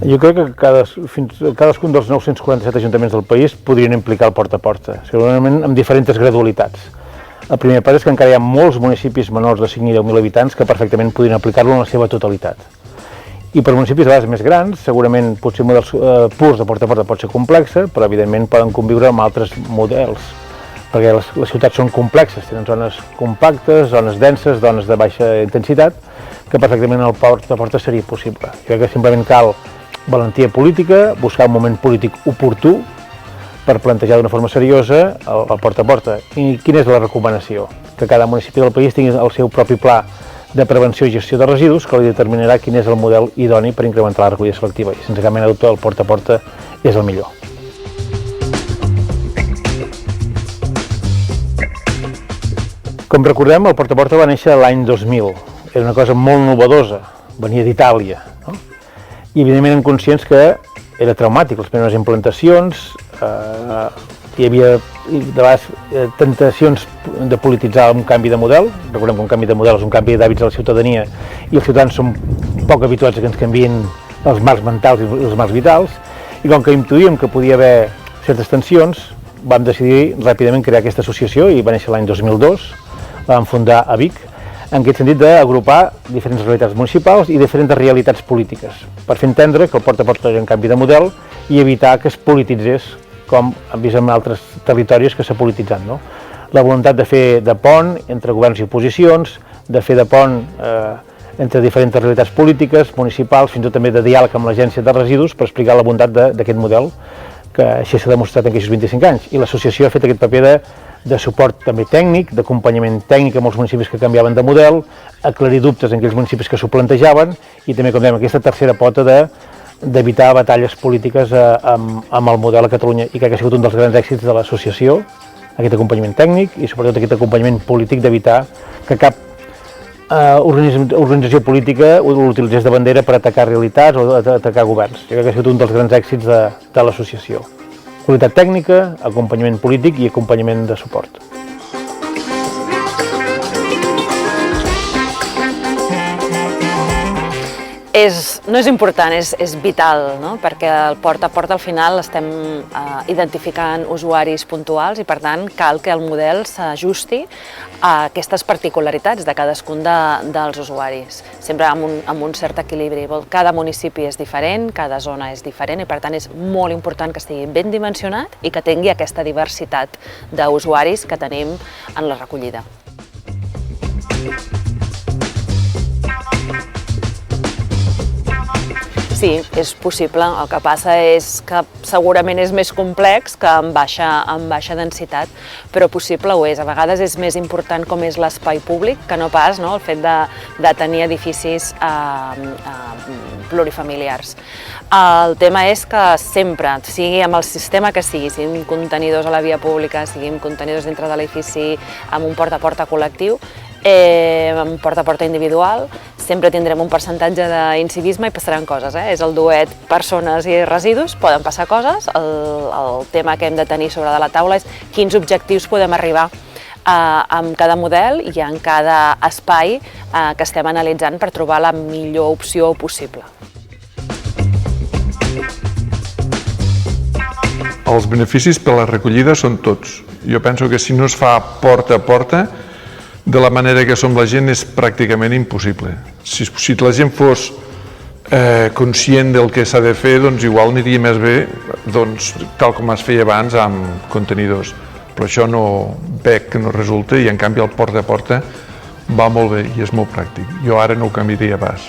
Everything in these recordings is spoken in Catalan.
Jo crec que cadascun dels 947 ajuntaments del país podrien implicar el porta a porta, segurament amb diferents gradualitats. El primer pas és que encara hi ha molts municipis menors de 5.000 i 10.000 habitants que perfectament podrien aplicar-lo en la seva totalitat. I per municipis de vegades més grans, segurament potser models purs de porta a porta pot ser complexa, però evidentment poden conviure amb altres models, perquè les ciutats són complexes, tenen zones compactes, zones denses, zones de baixa intensitat, que perfectament el porta a porta seria possible. Jo crec que simplement cal valentia política, buscar un moment polític oportú per plantejar d'una forma seriosa el porta a porta. I quina és la recomanació? Que cada municipi del país tingui el seu propi pla de prevenció i gestió de residus que li determinarà quin és el model idoni per incrementar la recollida selectiva. I sense cap mena de dubte el porta a porta és el millor. Com recordem, el porta a porta va néixer l'any 2000. Era una cosa molt novedosa, venia d'Itàlia, no? I evidentment eren conscients que era traumàtic, les primeres implantacions, hi havia de vegades tentacions de polititzar un canvi de model. Recordem que un canvi de model és un canvi d'hàbits de la ciutadania i els ciutadans són poc habituats a que ens canviïn els marcs mentals i els marcs vitals, i com que intuïem que podia haver certes tensions, vam decidir ràpidament crear aquesta associació i va néixer l'any 2002, la vam fundar a Vic, en aquest sentit d'agrupar diferents realitats municipals i diferents realitats polítiques, per fer entendre que el porta a porta era un canvi de model i evitar que es polititzés, com hem vist en altres territoris que s'ha polititzat, no? La voluntat de fer de pont entre governs i oposicions, de fer de pont entre diferents realitats polítiques, municipals, fins i tot també de diàleg amb l'Agència de Residus per explicar la bondat d'aquest model, que així s'ha demostrat en aquests 25 anys. I l'associació ha fet aquest paper de suport també tècnic, d'acompanyament tècnic a molts municipis que canviaven de model, aclarir dubtes en aquells municipis que s'ho plantejaven i també, com dèiem, aquesta tercera pota d'evitar batalles polítiques amb el model a Catalunya, i crec que ha sigut un dels grans èxits de l'associació, aquest acompanyament tècnic i sobretot aquest acompanyament polític d'evitar que cap organització política l'utilitzés de bandera per atacar realitats o atacar governs. Jo crec que ha sigut un dels grans èxits de l'associació. Qualitat tècnica, acompanyament polític i acompanyament de suport. No és important, és vital, no? Perquè el porta a porta al final estem identificant usuaris puntuals i per tant cal que el model s'ajusti a aquestes particularitats de cadascun dels usuaris, sempre amb un cert equilibri. Cada municipi és diferent, cada zona és diferent i per tant és molt important que estigui ben dimensionat i que tingui aquesta diversitat d'usuaris que tenim en la recollida. Sí, és possible, el que passa és que segurament és més complex que amb baixa densitat, però possible ho és. A vegades és més important com és l'espai públic que no pas el fet de tenir edificis plurifamiliars. El tema és que sempre, sigui amb el sistema que sigui, siguin contenidors a la via pública, siguin contenidors dintre de l'edifici amb un porta a porta col·lectiu, amb un porta a porta individual, sempre tindrem un percentatge d'incivisme i passaran coses. És el duet persones i residus, poden passar coses. El tema que hem de tenir sobre de la taula és quins objectius podem arribar amb cada model i en cada espai que estem analitzant per trobar la millor opció possible. Els beneficis per la recollida són tots. Jo penso que si no es fa porta a porta, de la manera que som la gent és pràcticament impossible. Si la gent fos conscient del que s'ha de fer, doncs igual aniria més bé tal com es feia abans amb contenidors. Però això no veig que no resulta i en canvi el porta a porta va molt bé i és molt pràctic. Jo ara no ho canviaria pas.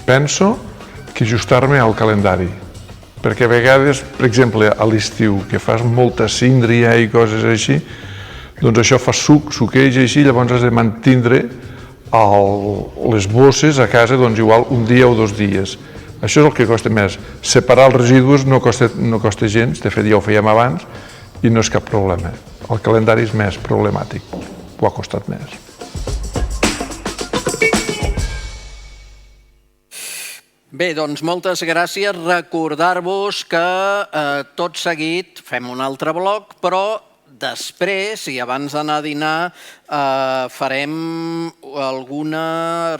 Penso que ajustar-me al calendari, perquè a vegades, per exemple, a l'estiu, que fas molta síndria i coses així, doncs això fa suqueig així, llavors has de mantindre les bosses a casa igual un dia o 2 dies. Això és el que costa més. Separar els residus no costa gens, de fet ja ho fèiem abans i no és cap problema. El calendari és més problemàtic, ho ha costat més. Bé, doncs moltes gràcies. Recordar-vos que tot seguit fem un altre bloc, però després, i abans d'anar a dinar,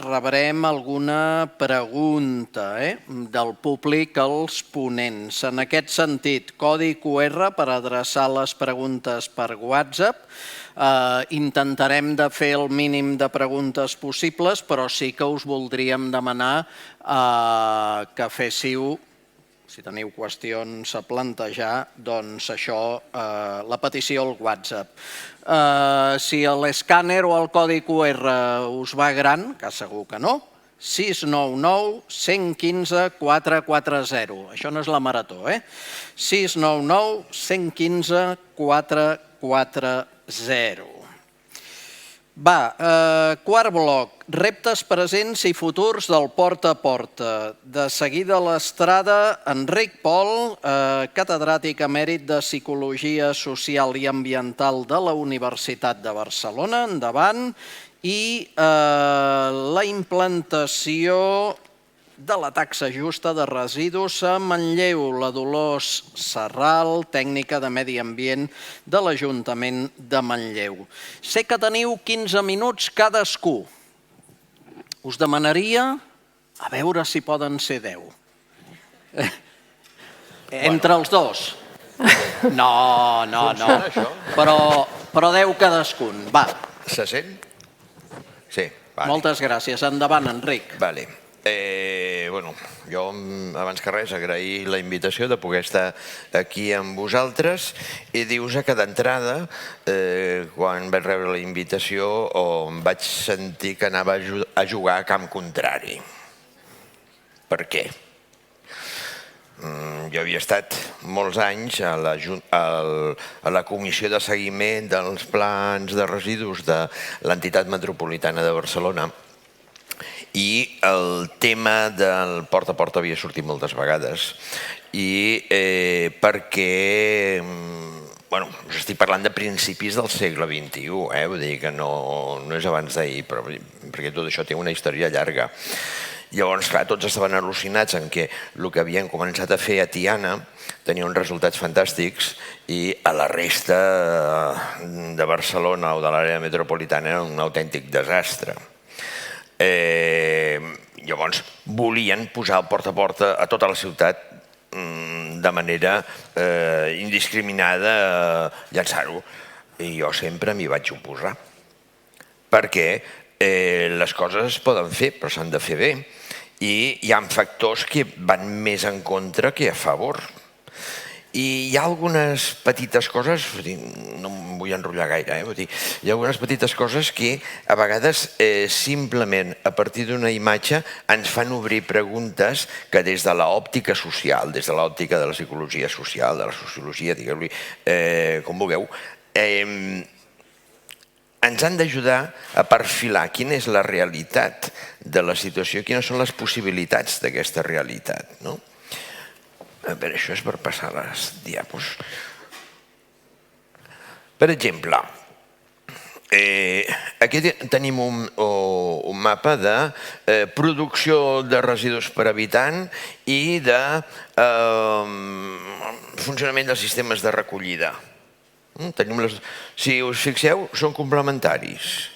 rebrem alguna pregunta del públic als ponents. En aquest sentit, codi QR per adreçar les preguntes per WhatsApp. Intentarem de fer el mínim de preguntes possibles, però sí que us voldríem demanar que féssiu, si teniu qüestions a plantejar, doncs això, la petició al WhatsApp. Si l'escàner o el codi QR us va gran, que segur que no, 699 115 440. Això no és la marató, 699 115 440. Quart bloc, reptes presents i futurs del porta a porta. De seguida a l'estrada, Enric Pol, catedràtic emèrit de Psicologia Social i Ambiental de la Universitat de Barcelona, endavant, i la implantació de la taxa justa de residus a Manlleu, la Dolors Serral, tècnica de Medi Ambient de l'Ajuntament de Manlleu. Sé que teniu 15 minuts cadascú. Us demanaria a veure si poden ser 10. Entre els dos. No. Però 10 cadascun. Va. Se sent? Sí. Moltes gràcies. Endavant, Enric. Vale. Jo, abans que res, agrair la invitació de poder estar aquí amb vosaltres i dir-vos que d'entrada, quan vaig rebre la invitació, em vaig sentir que anava a jugar a camp contrari. Per què? Jo havia estat molts anys a la comissió de seguiment dels plans de residus de l'entitat metropolitana de Barcelona i el tema del porta a porta havia sortit moltes vegades i perquè us estic parlant de principis del segle XXI, vull dir que no és abans d'ahir, perquè tot això té una història llarga. Llavors, clar, tots estaven al·lucinats en què el que havien començat a fer a Tiana tenia uns resultats fantàstics i a la resta de Barcelona o de l'àrea metropolitana era un autèntic desastre. Llavors volien posar el porta a porta a tota la ciutat de manera indiscriminada, llançar-ho. I jo sempre m'hi vaig oposar. Perquè les coses es poden fer, però s'han de fer bé. I hi ha factors que van més en contra que a favor. I hi ha algunes petites coses, no em vull enrotllar gaire, hi ha algunes petites coses que a vegades simplement a partir d'una imatge ens fan obrir preguntes que des de l'òptica social, des de l'òptica de la psicologia social, de la sociologia, digueu-li com vulgueu, ens han d'ajudar a perfilar quina és la realitat de la situació, quines són les possibilitats d'aquesta realitat, no? A veure, això és per passar les diapos. Per exemple, aquí tenim un mapa de producció de residus per habitant i de funcionament dels sistemes de recollida. Si us fixeu, són complementaris.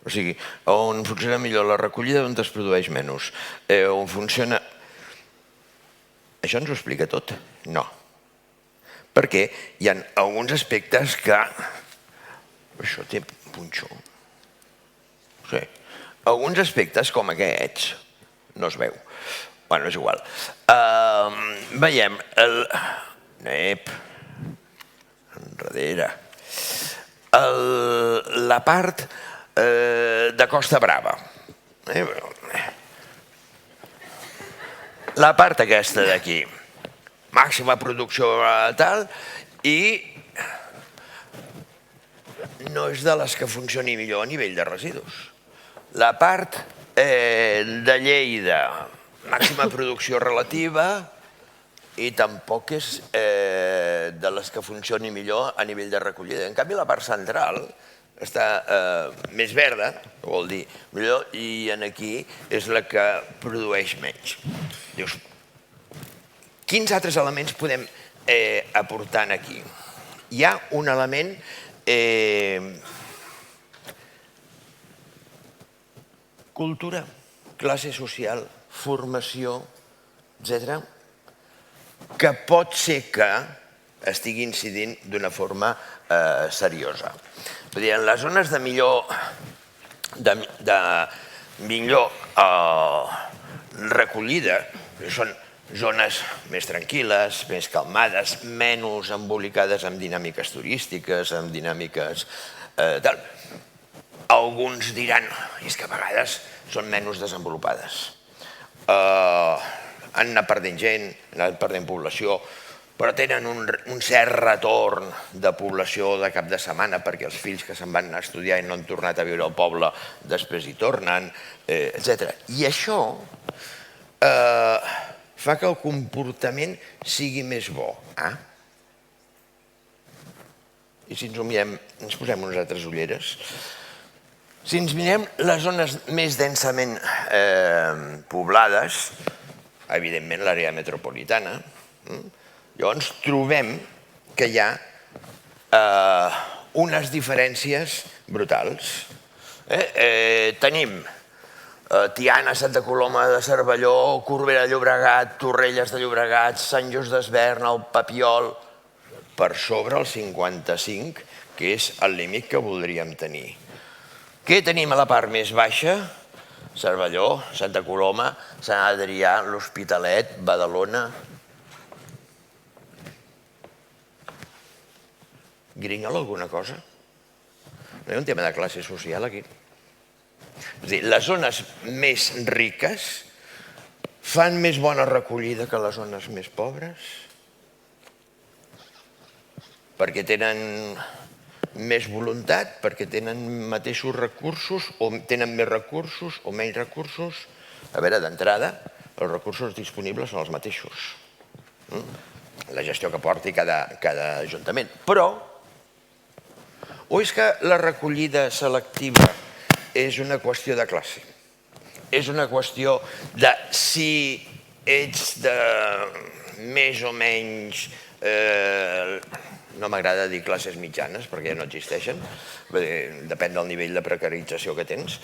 O sigui, on funciona millor la recollida, on es produeix menys. On funciona... Això ens ho explica tot? No. Perquè hi ha alguns aspectes que... Això té punxó. Sí. Alguns aspectes com aquests no es veu. Bé, és igual. Veiem el... Enrere. La part de Costa Brava. La part aquesta d'aquí, màxima producció tal, i no és de les que funcioni millor a nivell de residus. La part de Lleida, màxima producció relativa, i tampoc és de les que funcioni millor a nivell de recollida. En canvi, la part central, està més verda, vol dir millor, i aquí és la que produeix menys. Dius, quins altres elements podem aportar aquí? Hi ha un element cultura, classe social, formació, etc., que pot ser que estigui incidint d'una forma seriosa. Vull dir, en les zones de millor recollida, són zones més tranquil·les, més calmades, menys embolicades amb dinàmiques turístiques, amb dinàmiques tal. Alguns diran, és que a vegades són menys desenvolupades. Han anat perdent gent, han anat perdent població, però tenen un cert retorn de població de cap de setmana perquè els fills que se'n van anar a estudiar i no han tornat a viure al poble després hi tornen, etc. I això fa que el comportament sigui més bo. I si ens ho mirem, ens posem unes altres ulleres. Si ens mirem les zones més densament poblades, evidentment l'àrea metropolitana, llavors trobem que hi ha unes diferències brutals. Tenim Tiana, Santa Coloma de Cervelló, Corbera de Llobregat, Torrelles de Llobregat, Sant Just d'Esvern, el Papiol, per sobre el 55, que és el límit que voldríem tenir. Què tenim a la part més baixa? Cervelló, Santa Coloma, Sant Adrià, l'Hospitalet, Badalona. Grinyola alguna cosa? No hi ha un tema de classe social aquí? És a dir, les zones més riques fan més bona recollida que les zones més pobres? Perquè tenen més voluntat, perquè tenen mateixos recursos, o tenen més recursos o menys recursos? A veure, d'entrada, els recursos disponibles són els mateixos. La gestió que porti cada ajuntament. Però, o és que la recollida selectiva és una qüestió de classe? És una qüestió de si ets de més o menys... No m'agrada dir classes mitjanes, perquè ja no existeixen, depèn del nivell de precarització que tens.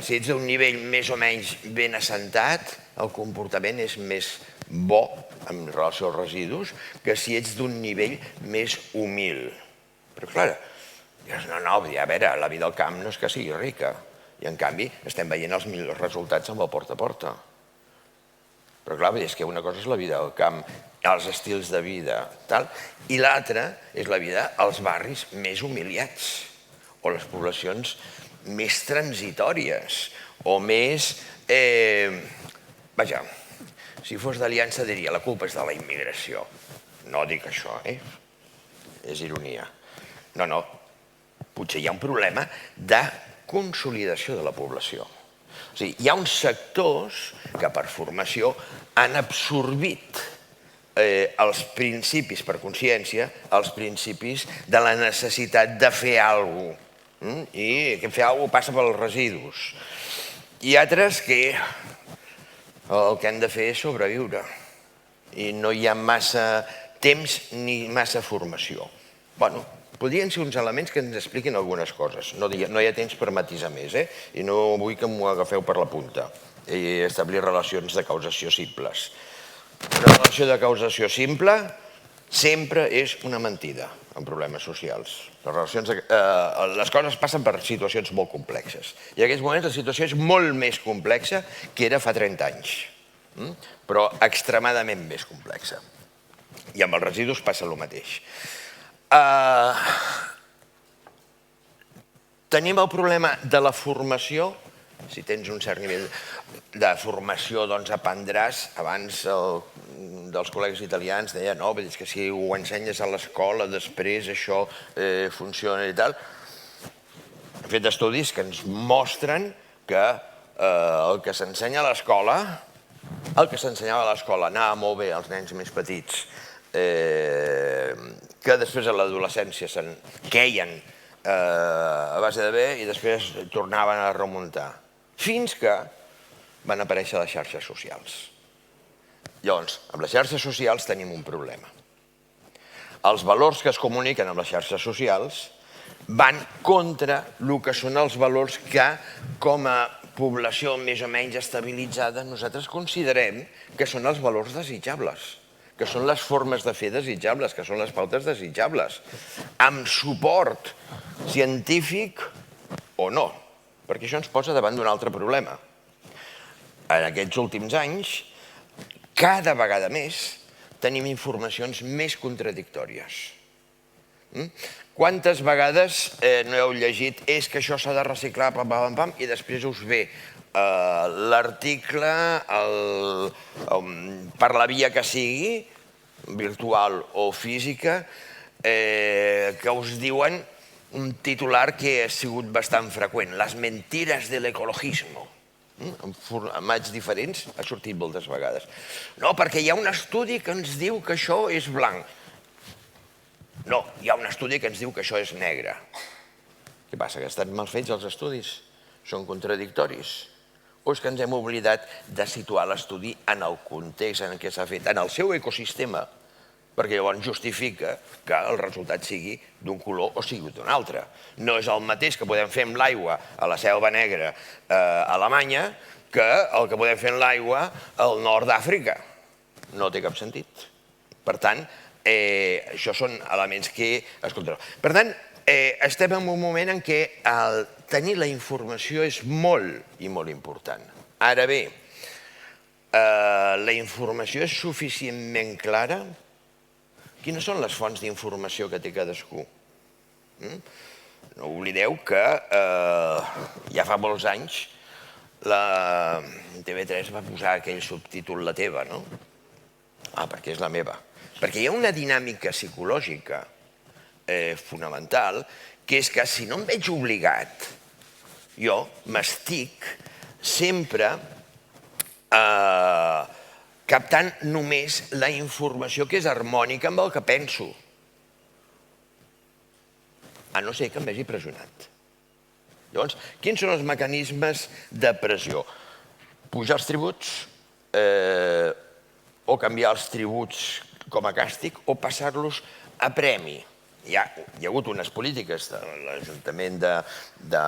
Si ets d'un nivell més o menys ben assentat, el comportament és més bo en relació als residus que si ets d'un nivell més humil. Però clar, dius, no, a veure, la vida al camp no és que sigui rica, i en canvi estem veient els millors resultats amb el porta a porta. Però clar, és que una cosa és la vida al camp, els estils de vida, tal, i l'altra és la vida als barris més humiliats, o les poblacions més transitòries, o més... Vaja, si fos d'Aliança diria la culpa és de la immigració. No dic això, és ironia. No, potser hi ha un problema de consolidació de la població. O sigui, hi ha uns sectors que per formació han absorbit els principis, per consciència, els principis de la necessitat de fer alguna cosa. I que fer alguna cosa passa pels residus. I altres que el que han de fer és sobreviure. I no hi ha massa temps ni massa formació. Bueno, podrien ser uns elements que ens expliquin algunes coses. No hi ha temps per matisar més, i no vull que m'ho agafeu per la punta i establir relacions de causació simples. Una relació de causació simple sempre és una mentida en problemes socials. Les coses passen per situacions molt complexes. I en aquests moments la situació és molt més complexa que era fa 30 anys, però extremadament més complexa. I amb els residus passa el mateix. Tenim el problema de la formació. Si tens un cert nivell de formació, doncs aprendràs. Abans dels col·legues italians deien és que si ho ensenyes a l'escola, després això funciona i tal. Hem fet estudis que ens mostren que el que s'ensenya a l'escola, el que s'ensenyava a l'escola anava molt bé als nens més petits, que després a l'adolescència queien a base de bé i després tornaven a remuntar. Fins que van aparèixer les xarxes socials. Llavors, amb les xarxes socials tenim un problema. Els valors que es comuniquen amb les xarxes socials van contra el que són els valors que, com a població més o menys estabilitzada, nosaltres considerem que són els valors desitjables, que són les formes de fer desitjables, que són les pautes desitjables, amb suport científic o no, perquè això ens posa davant d'un altre problema. En aquests últims anys, cada vegada més, tenim informacions més contradictòries. Quantes vegades no heu llegit és que això s'ha de reciclar, pam, pam, pam, i després us ve l'article per la via que sigui, virtual o física, que us diuen un titular que ha sigut bastant freqüent, les mentiras del ecologismo. En formats diferents ha sortit moltes vegades. No, perquè hi ha un estudi que ens diu que això és blanc. No, hi ha un estudi que ens diu que això és negre. Què passa, que estan mal fets els estudis? Són contradictoris? O és que ens hem oblidat de situar l'estudi en el context en què s'ha fet, en el seu ecosistema, perquè llavors justifica que el resultat sigui d'un color o sigui d'un altre. No és el mateix que podem fer amb l'aigua a la Selva Negra a Alemanya que el que podem fer amb l'aigua al nord d'Àfrica. No té cap sentit. Per tant, això són elements que es controlen. Per tant, estem en un moment en què tenir la informació és molt i molt important. Ara bé, la informació és suficientment clara? Quines són les fonts d'informació que té cadascú? No oblideu que ja fa molts anys la TV3 va posar aquell subtítol La teva, no? Ah, perquè és la meva. Perquè hi ha una dinàmica psicològica fonamental, que és que si no em veig obligat, jo m'estic sempre captant només la informació que és harmònica amb el que penso, a no ser que em vegi pressionat. Llavors, quins són els mecanismes de pressió? Pujar els tributs, o canviar els tributs com a càstig, o passar-los a premi. Hi ha hagut unes polítiques de l'Ajuntament de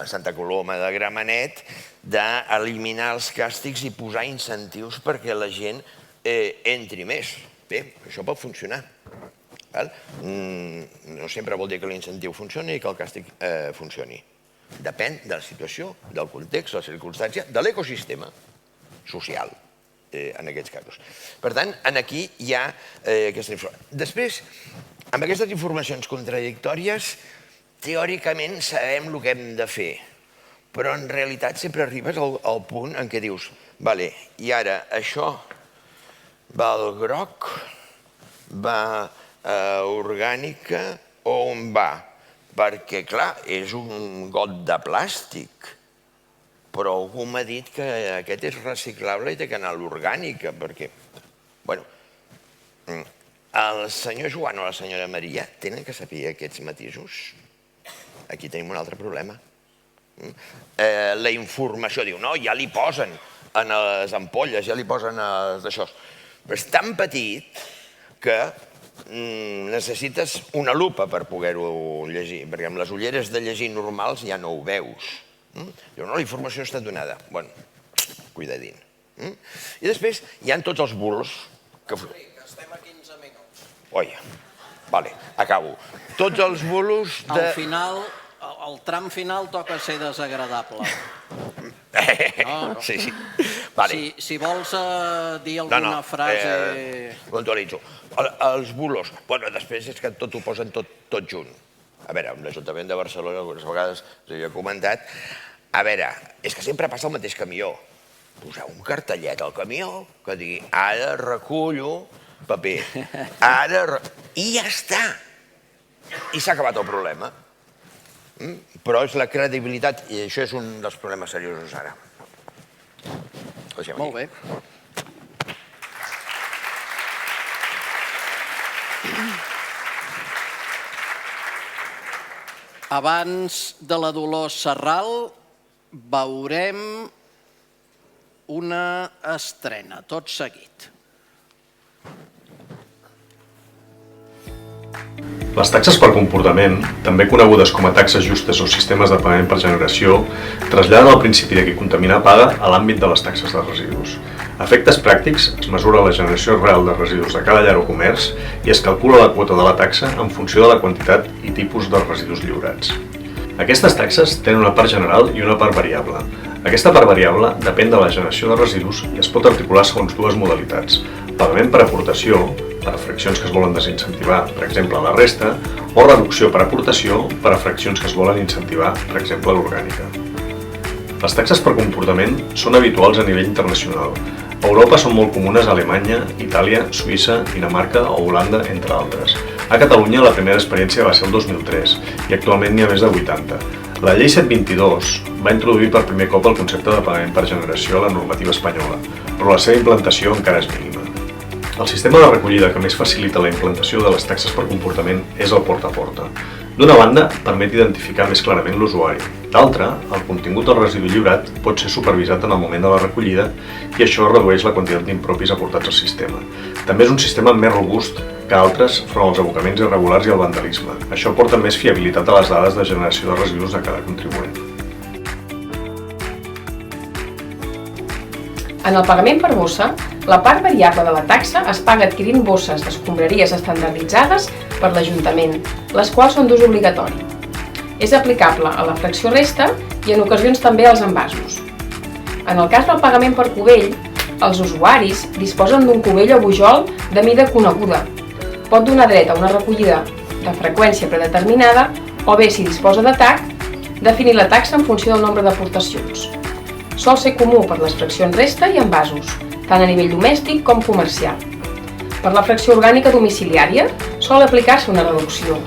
Santa Coloma de Gramenet d'eliminar els càstigs i posar incentius perquè la gent entri més. Bé, això pot funcionar. No sempre vol dir que l'incentiu funcioni i que el càstig funcioni. Depèn de la situació, del context, de la circumstància, de l'ecosistema social, en aquests casos. Per tant, aquí hi ha aquesta informació. Després, amb aquestes informacions contradictòries, teòricament sabem el que hem de fer, però en realitat sempre arribes al punt en què dius, vale, i ara això va al groc, va a orgànica o on va? Perquè, clar, és un got de plàstic, però algú m'ha dit que aquest és reciclable i té que anar a l'orgànica, perquè, bueno, el senyor Joan o la senyora Maria tenen que saber aquests matisos. Aquí tenim un altre problema. La informació diu, no, ja li posen en les ampolles, ja li posen d'això. Però és tan petit que necessites una lupa per poder-ho llegir, perquè amb les ulleres de llegir normals ja no ho veus. Diu, no, la informació està donada. Bueno, cuidadín. I després hi ha tots els bulos que... Estem a 15 minuts. Oi, vale, acabo. Tots els bulos de... Al final, el tram final toca ser desagradable. Sí, sí. Si vols dir alguna frase... Puntualitzo. Els bulos, bueno, després és que tot ho posen tot junt. A veure, amb l'Ajuntament de Barcelona algunes vegades us havia comentat, a veure, és que sempre passa el mateix camió. Posar un cartellet al camió que digui, ara recullo paper, i ja està. I s'ha acabat el problema. Però és la credibilitat, i això és un dels problemes seriosos ara. Molt bé. Abans de la Dolors Serral veurem una estrena, tot seguit. Les taxes per comportament, també conegudes com a taxes justes o sistemes de pagament per generació, traslladen el principi de qui contamina paga a l'àmbit de les taxes de residus. A efectes pràctics, es mesura la generació real de residus de cada llar o comerç i es calcula la quota de la taxa en funció de la quantitat i tipus de residus lliurats. Aquestes taxes tenen una part general i una part variable. Aquesta part variable depèn de la generació de residus i es pot articular segons dues modalitats: pagament per aportació, per a fraccions que es volen desincentivar, per exemple, a la resta, o reducció per aportació per a fraccions que es volen incentivar, per exemple, a l'orgànica. Les taxes per comportament són habituals a nivell internacional. A Europa són molt comunes a Alemanya, Itàlia, Suïssa, Dinamarca o Holanda, entre altres. A Catalunya la primera experiència va ser el 2003 i actualment n'hi ha més de 80. La llei 722 va introduir per primer cop el concepte de pagament per generació a la normativa espanyola, però la seva implantació encara és mínima. El sistema de recollida que més facilita la implantació de les taxes per comportament és el porta a porta. D'una banda, permet identificar més clarament l'usuari. D'altra, el contingut del residu lliurat pot ser supervisat en el moment de la recollida i això redueix la quantitat d'impropis aportats al sistema. També és un sistema més robust que altres front als abocaments irregulars i al vandalisme. Això aporta més fiabilitat a les dades de generació de residus de cada contribuent. En el pagament per bossa, la part variable de la taxa es paga adquirint bosses d'escombraries estandarditzades per l'Ajuntament, les quals són d'ús obligatori. És aplicable a la fracció resta i en ocasions també als envasos. En el cas del pagament per cubell, els usuaris disposen d'un cubell o bujol de mida coneguda. Pot donar dret a una recollida de freqüència predeterminada o bé, si disposa de TAC, definir la taxa en funció del nombre d'aportacions. Sol ser comú per les fraccions resta i envasos, tant a nivell domèstic com comercial. Per la fracció orgànica domiciliària sol aplicar-se una reducció,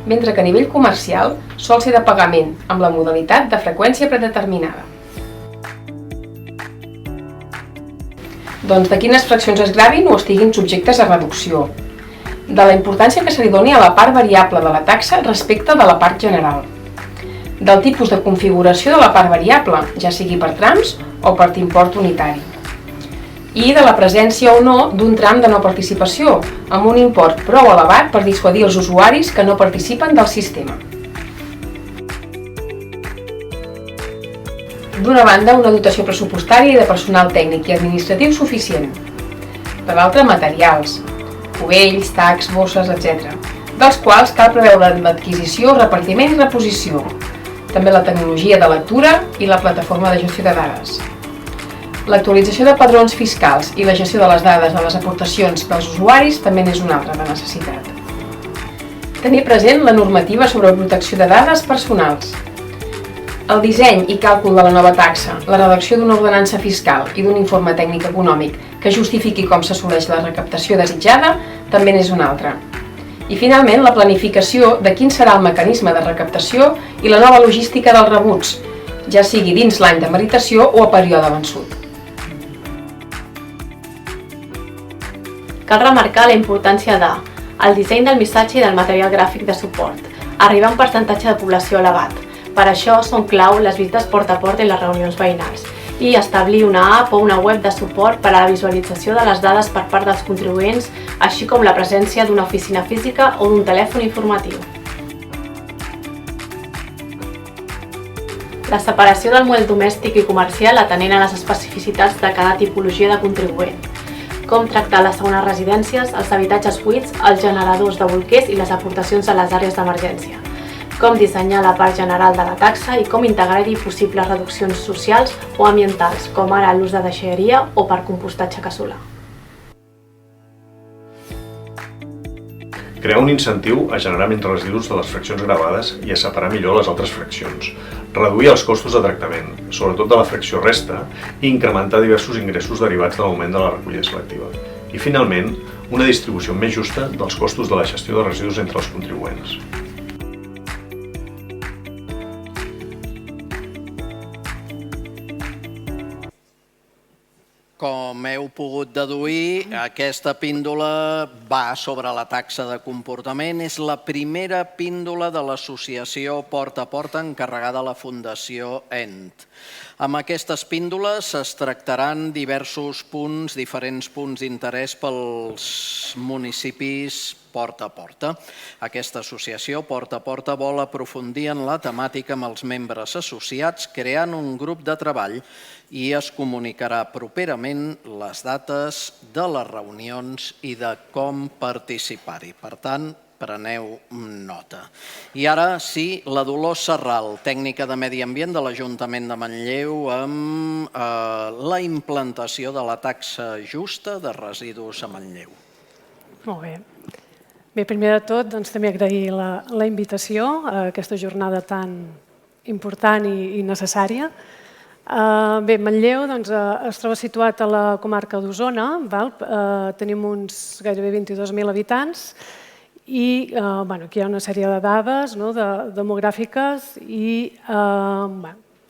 mentre que a nivell comercial sol ser de pagament amb la modalitat de freqüència predeterminada. Doncs de quines fraccions es gravin o estiguin subjectes a reducció. De la importància que se li doni a la part variable de la taxa respecte de la part general. Del tipus de configuració de la part variable, ja sigui per trams o per import unitari. I de la presència o no d'un tram de no participació, amb un import prou elevat per dissuadir els usuaris que no participen del sistema. D'una banda, una dotació pressupostària i de personal tècnic i administratiu suficient. De l'altra, materials, cubells, tacs, bosses, etc., dels quals cal preveure l'adquisició, repartiment i reposició, també la tecnologia de lectura i la plataforma de gestió de dades. L'actualització de padrons fiscals i la gestió de les dades de les aportacions dels usuaris també n'és una altra de necessitat. Tenir present la normativa sobre protecció de dades personals. El disseny i càlcul de la nova taxa, la redacció d'una ordenança fiscal i d'un informe tècnic econòmic que justifiqui com s'assoleix la recaptació desitjada també n'és una altra. I finalment, la planificació de quin serà el mecanisme de recaptació i la nova logística dels rebuts, ja sigui dins l'any de meritació o a període vençut. Cal remarcar la importància del disseny del missatge i del material gràfic de suport, arribar a un percentatge de població elevat. Per això són clau les visites porta a porta i les reunions veïnals, i establir una app o una web de suport per a la visualització de les dades per part dels contribuents, així com la presència d'una oficina física o d'un telèfon informatiu. La separació del model domèstic i comercial atenent a les especificitats de cada tipologia de contribuent. Com tractar les segones residències, els habitatges buits, els generadors de bolquers i les aportacions a les àrees d'emergència. Com dissenyar la part general de la taxa i com integrar-hi possibles reduccions socials o ambientals, com ara l'ús de deixalleria o per compostatge casolà. Crear un incentiu a generar menys residus de les fraccions gravades i a separar millor les altres fraccions. Reduir els costos de tractament, sobretot de la fracció resta, i incrementar diversos ingressos derivats de l'augment de la recollida selectiva. I finalment, una distribució més justa dels costos de la gestió de residus entre els contribuents. Com com heu pogut deduir, aquesta píndola va sobre la taxa de comportament. És la primera píndola de l'associació Porta a Porta encarregada a la Fundació ENT. Amb aquestes píndoles es tractaran diversos punts, diferents punts d'interès pels municipis porta a porta. Aquesta associació Porta a Porta vol aprofundir en la temàtica amb els membres associats, creant un grup de treball i es comunicarà properament les dates de les reunions i de com participar-hi. Per tant, preneu nota. I ara sí, la Dolors Serral, tècnica de Medi Ambient de l'Ajuntament de Manlleu, amb la implantació de la taxa justa de residus a Manlleu. Molt bé. Bé, primer de tot, també agrair la invitació a aquesta jornada tan important i necessària. Bé, Manlleu es troba situat a la comarca d'Osona, tenim uns gairebé 22.000 habitants i aquí hi ha una sèrie de dades demogràfiques i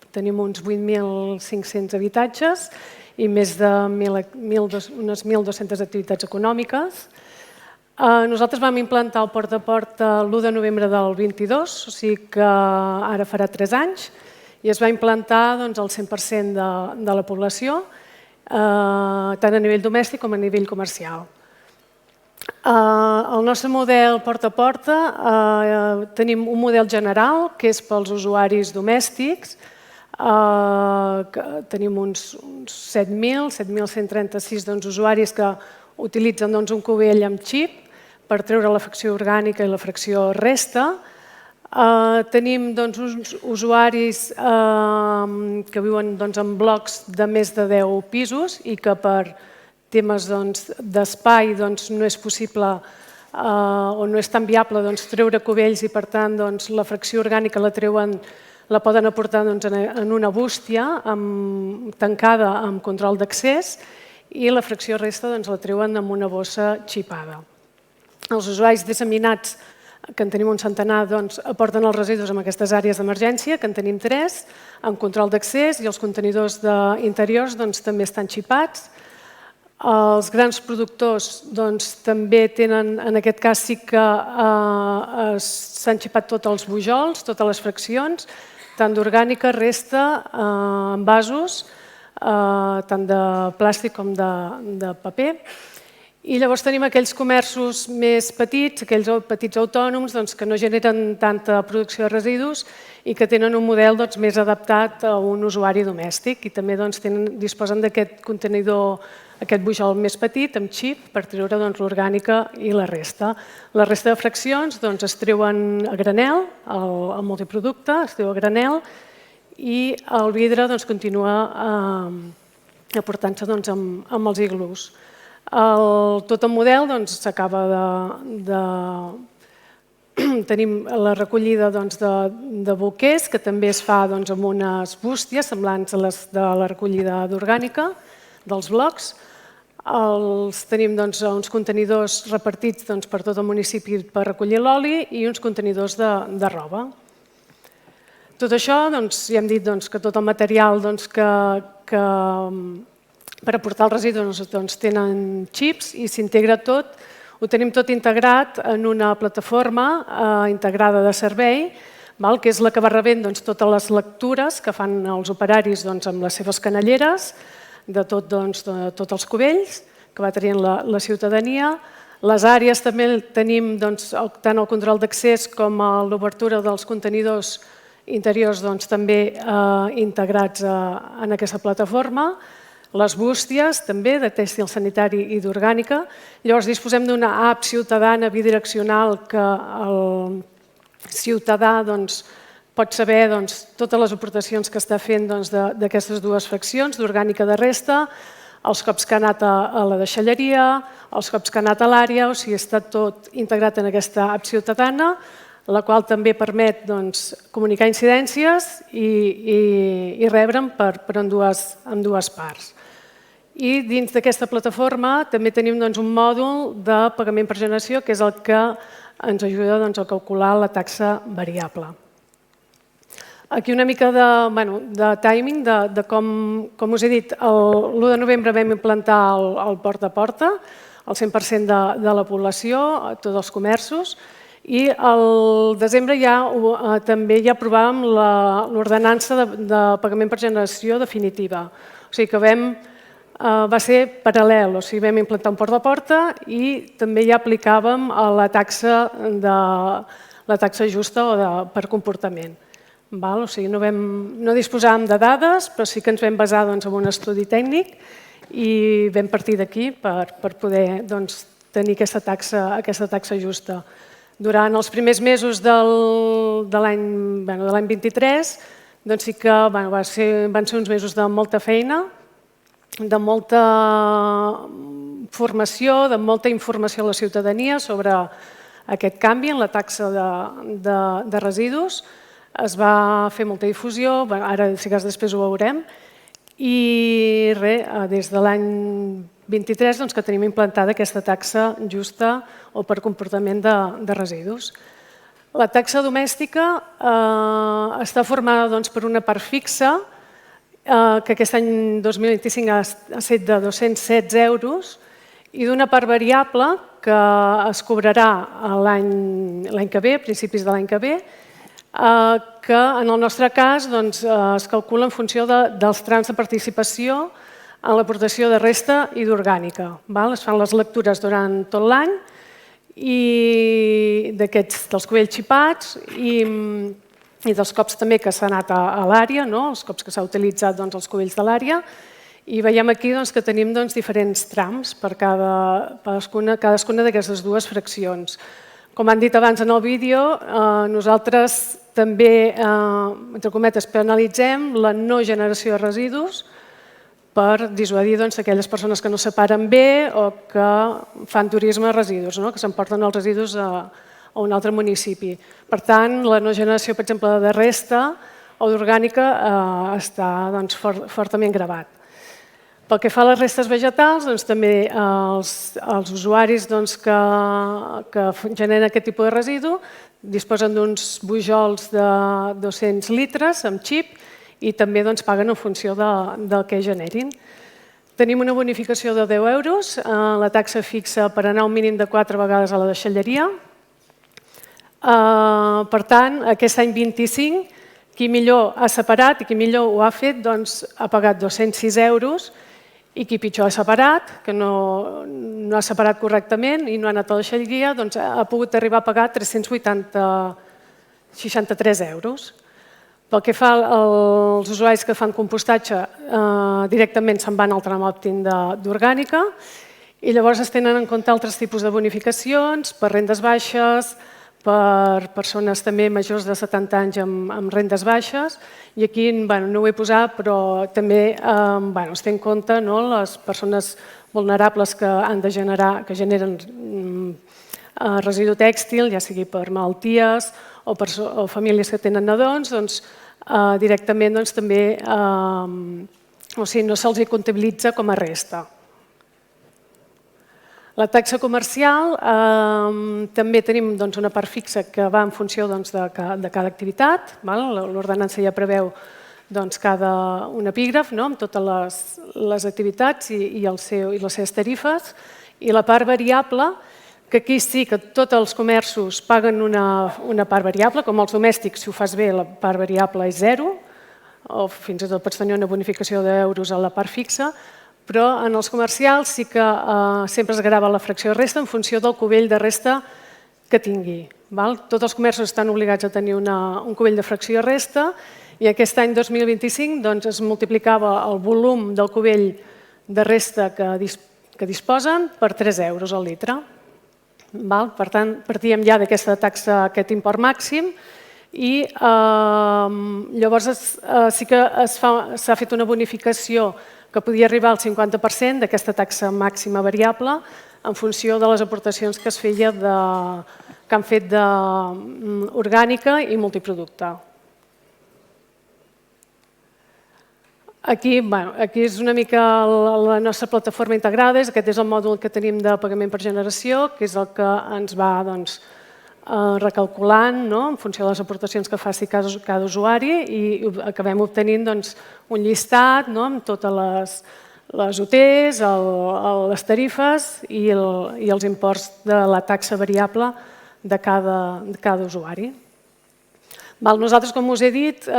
tenim uns 8.500 habitatges i més d'unes 1.200 activitats econòmiques. Nosaltres vam implantar el Porta a Porta l'1 de novembre del 22, o sigui que ara farà 3 anys, i es va implantar al 100% de la població, tant a nivell domèstic com a nivell comercial. El nostre model Porta a Porta, tenim un model general que és pels usuaris domèstics, tenim uns 7.136 usuaris que utilitzen un cubell amb xip per treure la fracció orgànica i la fracció resta. Tenim uns usuaris que viuen en blocs de més de 10 pisos i que per temes d'espai no és possible o no és tan viable treure cubells i per tant la fracció orgànica la poden aportar en una bústia tancada amb control d'accés i la fracció resta la treuen amb una bossa xipada. Els usuaris disseminats, que en tenim un centenar, aporten els residus en aquestes àrees d'emergència, que en tenim 3, amb control d'accés, i els contenidors interiors també estan xipats. Els grans productors també tenen, en aquest cas sí que s'han xipat tots els bujols, totes les fraccions, tant d'orgànica, resta, envasos, tant de plàstic com de paper. I llavors tenim aquells comerços més petits, aquells petits autònoms que no generen tanta producció de residus i que tenen un model més adaptat a un usuari domèstic i també disposen d'aquest contenidor, aquest bujol més petit amb xip per treure l'orgànica i la resta. La resta de fraccions es treuen a granel, el multiproducte es treu a granel i el vidre continua aportant-se amb els iglús. Tot el model s'acaba de... Tenim la recollida de bolquers, que també es fa amb unes bústies semblants a les de la recollida d'orgànica dels blocs. Tenim uns contenidors repartits per tot el municipi per recollir l'oli i uns contenidors de roba. Tot això, ja hem dit que tot el material que per aportar els residus tenen xips i s'integra tot. Ho tenim tot integrat en una plataforma integrada de servei, que és la que va rebent totes les lectures que fan els operaris amb les seves canelleres de tots els cubells que va tenint la ciutadania. Les àrees també tenim tant el control d'accés com l'obertura dels contenidors interiors també integrats en aquesta plataforma. Les bústies també de tèxtil sanitari i d'orgànica. Llavors disposem d'una app ciutadana bidireccional que el ciutadà pot saber totes les aportacions que està fent d'aquestes dues fraccions, d'orgànica de resta, els cops que ha anat a la deixalleria, els cops que ha anat a l'àrea, o sigui, està tot integrat en aquesta app ciutadana, la qual també permet comunicar incidències i rebre'n per ambdues parts. I dins d'aquesta plataforma també tenim un mòdul de pagament per generació que és el que ens ajuda a calcular la taxa variable. Aquí una mica de timing, de com us he dit, l'1 de novembre vam implantar el porta a porta, el 100% de la població, a tots els comerços, i al desembre també ja aprovàvem l'ordenança de pagament per generació definitiva. O sigui que va ser paral·lel, o sigui, vam implantar un porta a porta i també ja aplicàvem la taxa justa per comportament. O sigui, no disposàvem de dades, però sí que ens vam basar en un estudi tècnic i vam partir d'aquí per poder tenir aquesta taxa justa. Durant els primers mesos de l'any 23 sí que van ser uns mesos de molta feina, de molta formació, de molta informació a la ciutadania sobre aquest canvi en la taxa de residus. Es va fer molta difusió, ara si cas després ho veurem, i des de l'any 23 que tenim implantada aquesta taxa justa o per comportament de residus. La taxa domèstica està formada per una part fixa, que aquest any 2025 ha estat de 216 euros, i d'una part variable que es cobrarà l'any que ve, a principis de l'any que ve, que en el nostre cas es calcula en funció dels trams de participació en l'aportació de resta i d'orgànica. Es fan les lectures durant tot l'any dels cubells xipats i dels cops també que s'ha anat a l'àrea, els cops que s'ha utilitzat els cubells de l'àrea, i veiem aquí que tenim diferents trams per cadascuna d'aquestes dues fraccions. Com han dit abans en el vídeo, nosaltres també, entre cometes, penalitzem la no generació de residus per dissuadir aquelles persones que no separen bé o que fan turisme de residus, que s'emporten els residus a un altre municipi. Per tant, la no generació, per exemple, de resta o d'orgànica està fortament gravat. Pel que fa a les restes vegetals, també els usuaris que generen aquest tipus de residu disposen d'uns bujols de 200 litres amb xip i també paguen en funció del que generin. Tenim una bonificació de 10 euros, la taxa fixa per anar un mínim de 4 vegades a la deixalleria. Per tant, aquest any 25, qui millor ha separat i qui millor ho ha fet, ha pagat 206 euros, i qui pitjor ha separat, que no ha separat correctament i no ha anat a la deixalleria, ha pogut arribar a pagar 363 euros. Pel que fa als usuaris que fan compostatge, directament se'n van al tram òptim d'orgànica i llavors es tenen en compte altres tipus de bonificacions per rendes baixes, per persones també majors de 70 anys amb rendes baixes, i aquí no ho he posat, però també es té en compte les persones vulnerables que generen residu tèxtil, ja sigui per malalties o famílies que tenen nadons, directament també no se'ls comptabilitza com a resta. La taxa comercial també tenim una part fixa que va en funció de cada activitat. L'ordenança ja preveu un epígraf amb totes les activitats i les seves tarifes. I la part variable, que aquí sí que tots els comerços paguen una part variable, com els domèstics, si ho fas bé, la part variable és 0, o fins i tot pots tenir una bonificació d'euros a la part fixa, però en els comercials sí que sempre es grava la fracció de resta en funció del cubell de resta que tingui. Tots els comerços estan obligats a tenir un cubell de fracció de resta i aquest any 2025 es multiplicava el volum del cubell de resta que disposen per 3 euros al litre. Per tant, partíem ja d'aquesta taxa, aquest import màxim, i llavors sí que s'ha fet una bonificació que podia arribar al 50% d'aquesta taxa màxima variable en funció de les aportacions que han fet d'orgànica i multiproducte. Aquí és una mica la nostra plataforma integrada, aquest és el mòdul que tenim de pagament per generació, que és el que ens va recalculant en funció de les aportacions que faci cada usuari i acabem obtenint un llistat amb totes les UTs, les tarifes i els imports de la taxa variable de cada usuari. Nosaltres, com us he dit,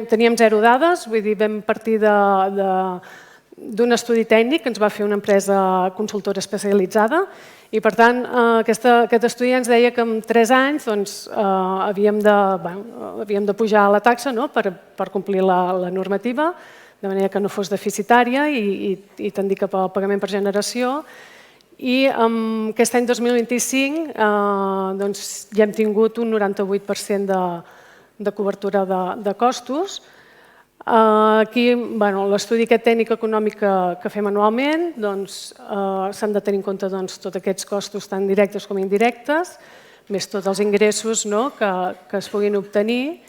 teníem 0 dades, vull dir, vam partir d'un estudi tècnic que ens va fer una empresa consultora especialitzada i, per tant, aquest estudi ens deia que en 3 anys havíem de pujar la taxa per complir la normativa, de manera que no fos deficitària i tendir cap al pagament per generació. I aquest any 2025 ja hem tingut un 98% de cobertura de costos. Aquí, l'estudi aquest tècnic econòmic que fem anualment, s'han de tenir en compte tots aquests costos tant directes com indirectes, més tots els ingressos que es puguin obtenir.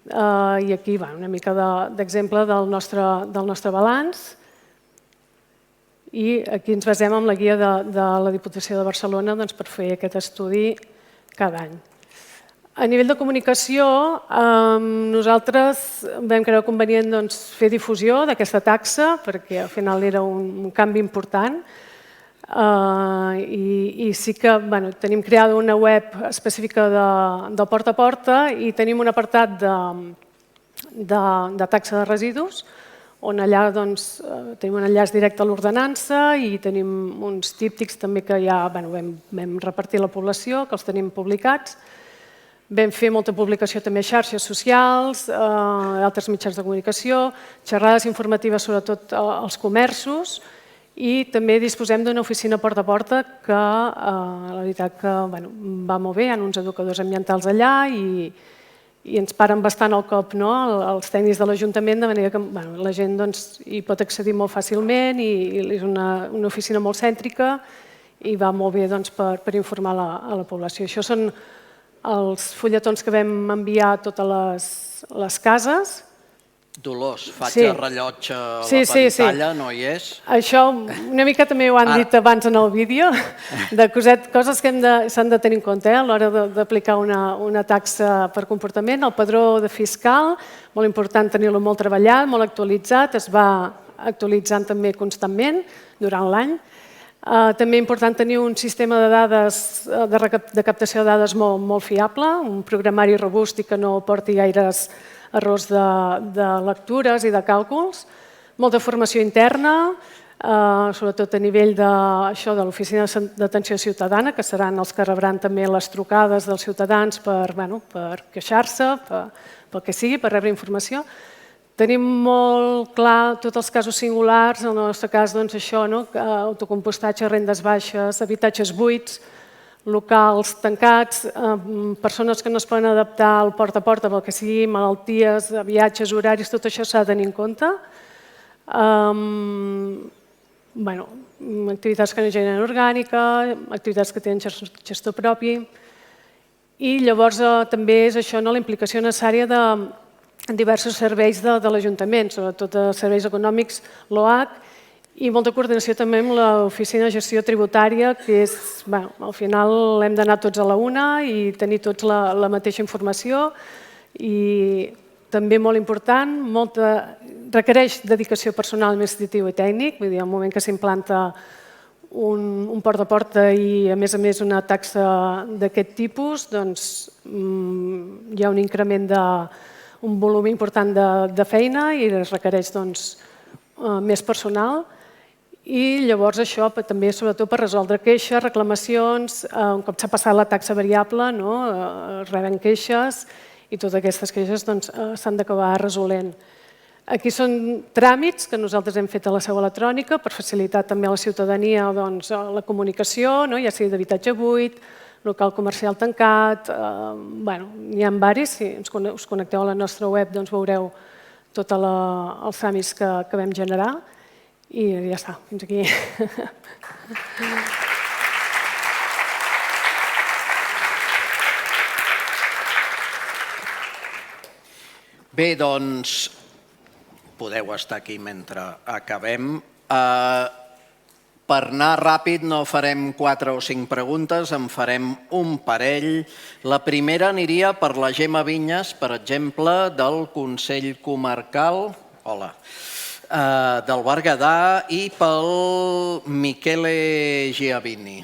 I aquí una mica d'exemple del nostre balanç. I aquí ens basem en la guia de la Diputació de Barcelona per fer aquest estudi cada any. A nivell de comunicació, nosaltres vam creure convenient fer difusió d'aquesta taxa perquè al final era un canvi important i sí que tenim creada una web específica del porta a porta i tenim un apartat de taxa de residus on allà tenim un enllaç directe a l'ordenança i tenim uns típtics també que ja vam repartir a la població, que els tenim publicats. Vam fer molta publicació també a xarxes socials, a altres mitjans de comunicació, xerrades informatives sobretot als comerços i també disposem d'una oficina porta a porta que la veritat que va molt bé, hi ha uns educadors ambientals allà i ens paren bastant al cop els tècnics de l'Ajuntament, de manera que la gent hi pot accedir molt fàcilment i és una oficina molt cèntrica i va molt bé per informar a la població. Això són els fulletons que vam enviar a totes les cases. Dolors, faig de rellotge a la pantalla, no hi és? Això una mica també ho han dit abans en el vídeo, de coses que s'han de tenir en compte a l'hora d'aplicar una taxa per comportament. El padró de fiscal, molt important tenir-lo molt treballat, molt actualitzat, es va actualitzant també constantment durant l'any. També és important tenir un sistema de dades, de captació de dades molt fiable, un programari robust i que no porti gaires errors de lectures i de càlculs. Molta formació interna, sobretot a nivell de l'Oficina d'Atenció Ciutadana, que seran els que rebran també les trucades dels ciutadans per queixar-se, pel que sigui, per rebre informació. Tenim molt clar tots els casos singulars, en el nostre cas això, autocompostatge, rendes baixes, habitatges buits, locals tancats, persones que no es poden adaptar al porta a porta pel que sigui, malalties, viatges, horaris, tot això s'ha de tenir en compte. Activitats que no generen orgànica, activitats que tenen gestor propi. I llavors també és això, la implicació necessària de diversos serveis de l'Ajuntament, sobretot serveis econòmics, l'OAC, i molta coordinació també amb l'Oficina de Gestió Tributària, que és, al final hem d'anar tots a la una i tenir tots la mateixa informació i també molt important, requereix dedicació personal, administratiu i tècnic, vull dir, al moment que s'implanta un porta a porta i a més una taxa d'aquest tipus, doncs hi ha un increment un volum important de feina i es requereix més personal. I llavors això també sobretot per resoldre queixes, reclamacions, un cop s'ha passat la taxa variable, reben queixes i totes aquestes queixes s'han d'acabar resolent. Aquí són tràmits que nosaltres hem fet a la seu electrònica per facilitar també a la ciutadania la comunicació, ja sigui d'habitatge buit, local comercial tancat, n'hi ha diversos, si us connecteu a la nostra web veureu tots els tràmits que vam generar i ja està, fins aquí. Bé, podeu estar aquí mentre acabem. Per anar ràpid no farem 4 o 5 preguntes, en farem un parell. La primera aniria per la Gemma Vinyes, per exemple, del Consell Comarcal, hola, del Berguedà, i pel Michele Giavini.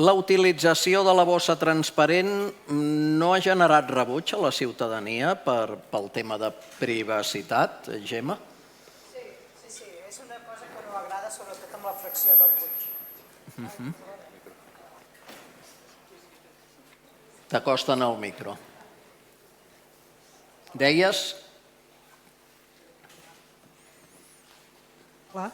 La utilització de la bossa transparent no ha generat rebuig a la ciutadania pel tema de privacitat, Gemma? Sí, és una cosa que no agrada, sobretot amb la fracció rebuig. T'acosten al micro. Deies? Clar,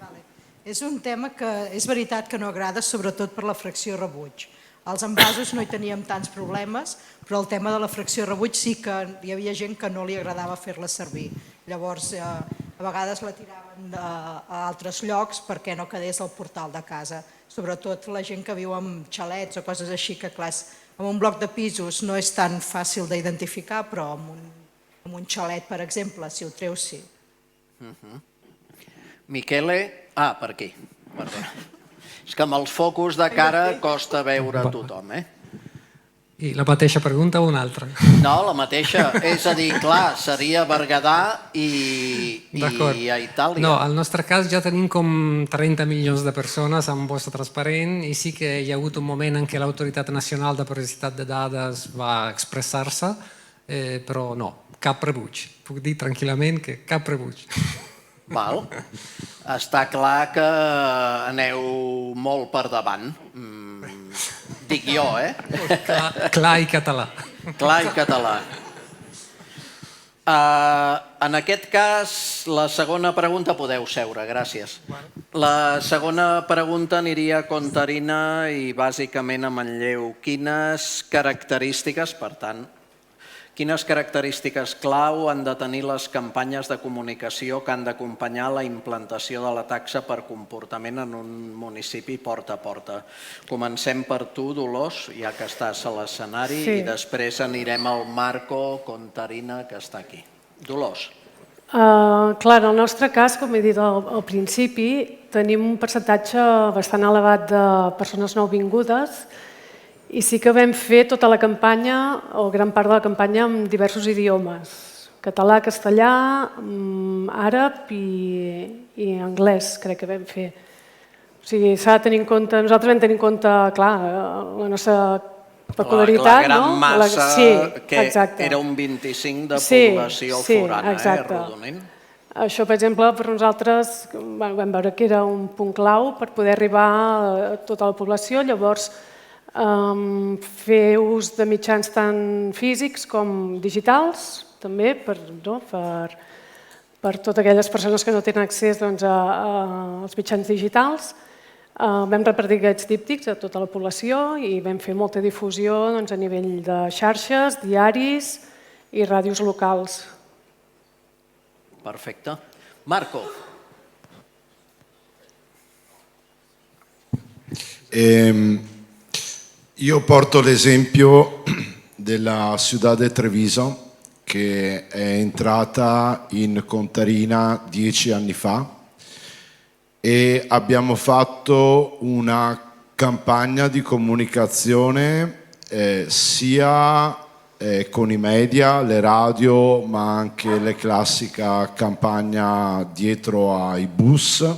vale. És un tema que és veritat que no agrada, sobretot per la fracció rebuig. Als envasos no hi teníem tants problemes, però el tema de la fracció rebuig sí que hi havia gent que no li agradava fer-la servir. Llavors, a vegades la tiraven a altres llocs perquè no quedés al portal de casa. Sobretot la gent que viu en xalets o coses així, que clar, en un bloc de pisos no és tan fàcil d'identificar, però en un xalet, per exemple, si ho treus, sí. Michele? Ah, per aquí. Perdona. És que amb els focus de cara costa veure tothom, I la mateixa pregunta o una altra? No, la mateixa. És a dir, clar, seria Berguedà i a Itàlia. No, al nostre cas ja tenim com 30 milions de persones amb bossa transparent i sí que hi ha hagut un moment en què l'Autoritat Nacional de Privacitat de Dades va expressar-se, però no, cap rebuig. Puc dir tranquil·lament que cap rebuig. Val. Està clar que aneu molt per davant. Dic jo, Clar i català. Clar i català. En aquest cas, la segona pregunta, podeu seure, gràcies. La segona pregunta aniria a Contarina i bàsicament a Manlleu. Quines característiques, per tant, quines característiques clau han de tenir les campanyes de comunicació que han d'acompanyar la implantació de la taxa per comportament en un municipi porta a porta? Comencem per tu, Dolors, ja que estàs a l'escenari, i després anirem al Marco Contarina, que està aquí. Dolors. Clar, en el nostre cas, com he dit al principi, tenim un percentatge bastant elevat de persones nouvingudes i sí que vam fer tota la campanya, o gran part de la campanya, en diversos idiomes. Català, castellà, àrab i anglès, crec que vam fer. O sigui, s'ha de tenir en compte, nosaltres vam tenir en compte, clar, la nostra peculiaritat. La gran massa, que era un 25 de població forana, arrodonint. Això, per exemple, per nosaltres vam veure que era un punt clau per poder arribar a tota la població. Llavors, fer ús de mitjans tant físics com digitals, també, per totes aquelles persones que no tenen accés als mitjans digitals. Vam repartir aquests díptics a tota la població i vam fer molta difusió a nivell de xarxes, diaris i ràdios locals. Perfecte. Marco. Io porto l'esempio della città di Treviso, che è entrata in Contarina 10 anni fa e abbiamo fatto una campagna di comunicazione sia con i media, le radio, ma anche la classica campagna dietro ai bus.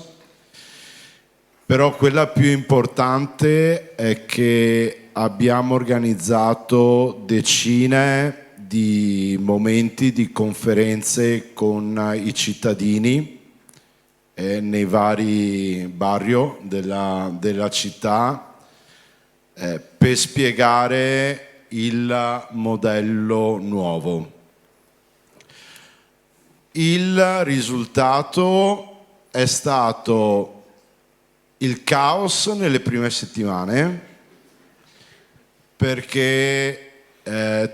Però quella più importante è che abbiamo organizzato decine di momenti di conferenze con i cittadini nei vari barri della città per spiegare il modello nuovo. Il risultato è stato il caos nelle prime settimane, perché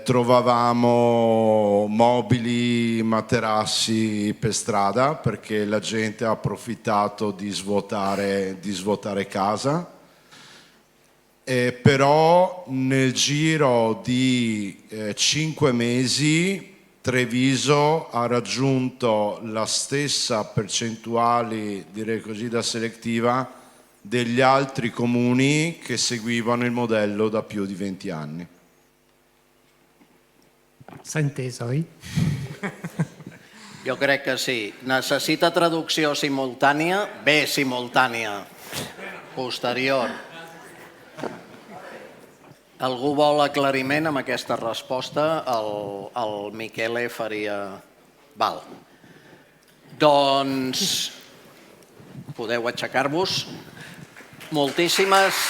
trovavamo mobili, materassi per strada, perché la gente ha approfittato di svuotare casa. Però nel giro di 5 mesi Treviso ha raggiunto la stessa percentuale, direi così, da selettiva degli altri comuni che seguivano il modello da più di 20 anni. S'ha entès, oi? Jo crec que sí. Necessita traducció simultània? Bé, simultània. Posterior. Algú vol aclariment amb aquesta resposta? El Miquele faria... Val. Doncs podeu aixecar-vos. Moltíssimes...